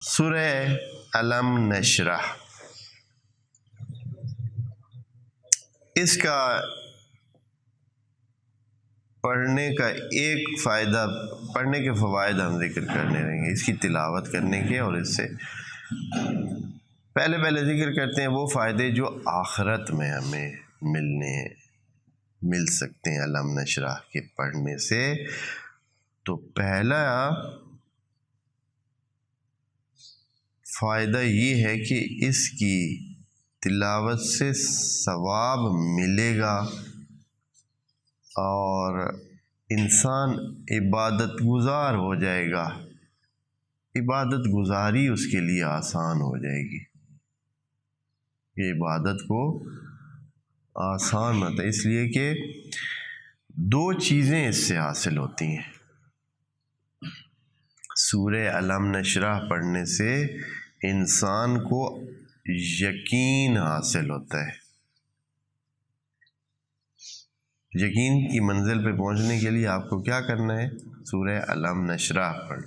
سورہ علم نشرح، اس کا پڑھنے کا ایک فائدہ، پڑھنے کے فوائد ہم ذکر کرنے رہیں گے، اس کی تلاوت کرنے کے، اور اس سے پہلے ذکر کرتے ہیں وہ فائدے جو آخرت میں ہمیں مل سکتے ہیں علم نشرح کے پڑھنے سے۔ تو پہلا فائدہ یہ ہے کہ اس کی تلاوت سے ثواب ملے گا اور انسان عبادت گزار ہو جائے گا، عبادت گزاری اس کے لیے آسان ہو جائے گی، یہ عبادت کو آسان ہوتا ہے، اس لیے کہ دو چیزیں اس سے حاصل ہوتی ہیں۔ سورہ علم نشرح پڑھنے سے انسان کو یقین حاصل ہوتا ہے۔ یقین کی منزل پہ پہنچنے کے لیے آپ کو کیا کرنا ہے؟ سورہ علم نشرح پڑھ